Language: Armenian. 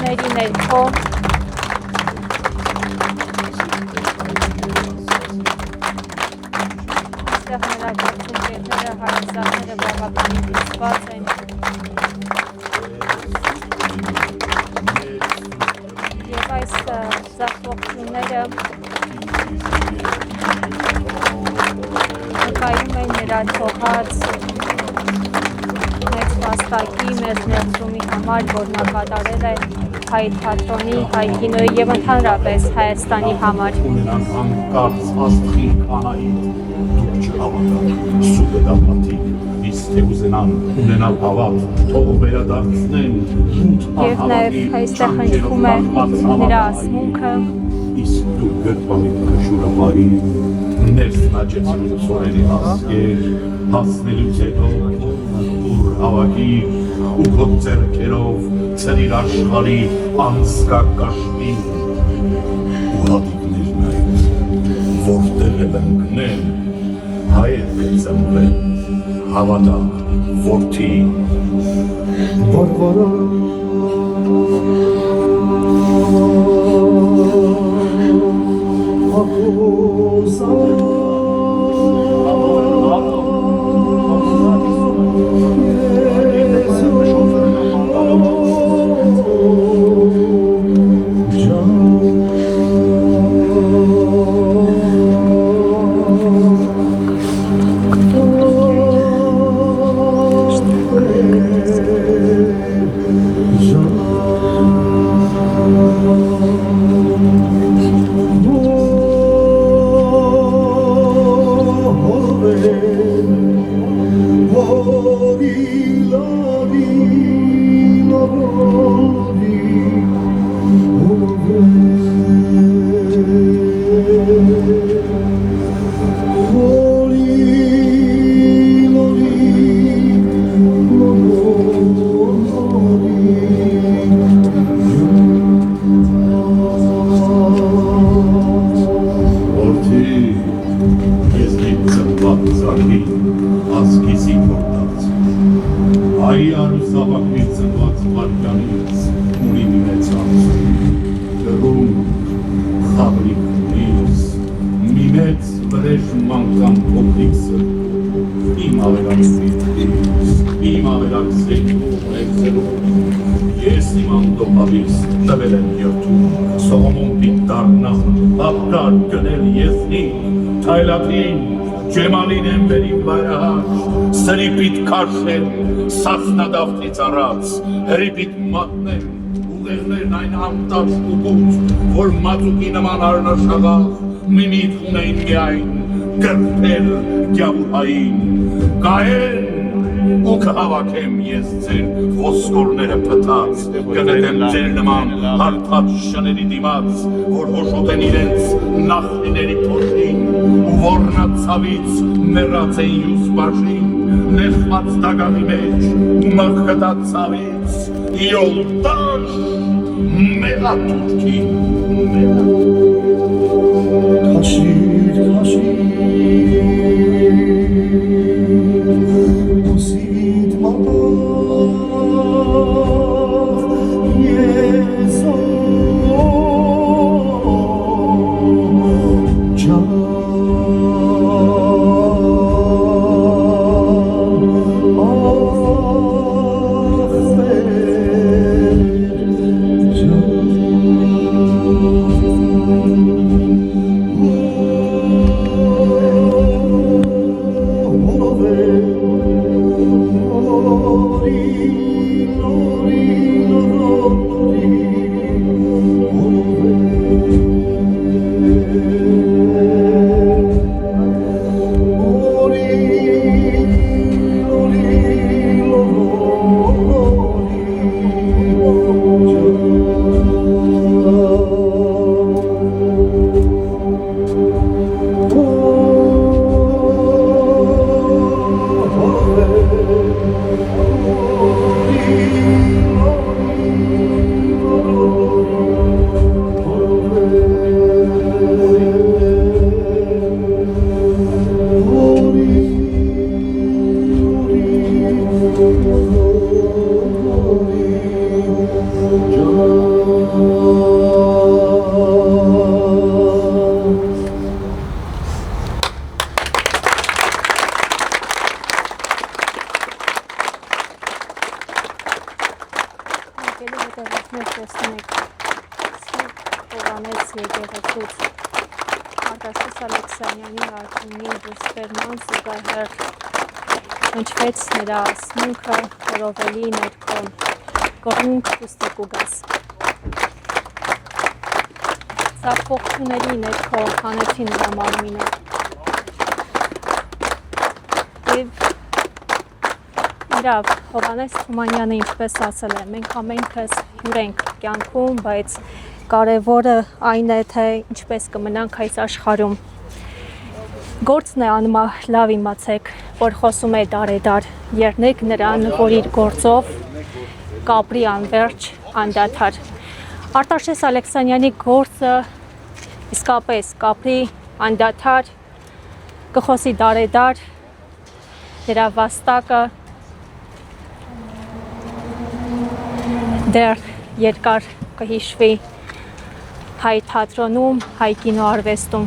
Աղբյուրների ներքո այստեղ նրա գործընկերները, հարազատները բավականին հյուսված են և այս ձախողությունները նկայում են նրա թողած մեծ վաստակի մեր ներդրումի համար, որ նա կատարել է հայ թատրոնի, հայ կինոյի և ընդհանրապես Հայաստանի համար։ Ունենան անկարծ աստղի կանայիդ, դուք չհավատաք, սուտը դապատիկ, իսկ թե ուզենան ունենալ հավատ, թող վերադարձնեն և նաև այստեղ հնչվում է նրա ասմունքը, իսկ դուք գրպանիդ կշուրը պարի, ներս նաջեցին ծորերի հասկեր, հասնելուց հետո ուր հավակիր ու քո ձեռքերով ծրիր աշխարհի անցկակաշտին ու հատիկներն այդ, որտեղ էլ ընկնեն, հայեր կծնվեն, հավատա, որդի, վարվարա Ջեմալին եմ վերին բայրահաչ, սրիպիտ քաշեն, սասնադավթից առած, հրիպիտ մատներ, ուղեղներն այն ամտաշ ու գուց, որ մածուկի նման արնաշաղաղ, միմիտ ունեին միայն, գրպել գյավուհային, կայեն ու կհավաքեմ ես ձեր ոսկորները պտած, կնետեմ ձեր նման հարթած շների դիմաց, որ հոշոտեն իրենց նախնիների փոշին, ու որնացավից մեռած են յուս բաժին, նեղված դագաղի մեջ, մղկտած ցավից, իոլտաշ մեղատուրքի քաշիր, քաշիր ուսիդ մատաղ եսո ջան John. Եկելի հետևորդներ տեսնում եք Հովհաննես եկեղեցուց Արտաշես Ալեքսանյանի արքունի դուրսբերման զուգահեռ հնչվեց նրա ասմունքը որովելի ներքո կողունք ուստեկուգաս ծափողությունների ներքո հանեցի նրա մարմինը և իրավ Հովհաննես Թումանյանը ինչպես ասել է մենք ամենքս հյուր ենք կյանքում բայց կարևորը այն է թե ինչպես կմնանք այս աշխարհում գործն է անում լավ իմացեք որ խոսում է դարեդար երնեք նրան որ իր գործով կապրի անվերջ անդադար Արտաշես Ալեքսանյանի գործը իսկապես կապրի անդադար կխոսի դարեդար նրա վաստակը դեռ երկար կհիշվի հայ թատրոնում հայ կինոարվեստում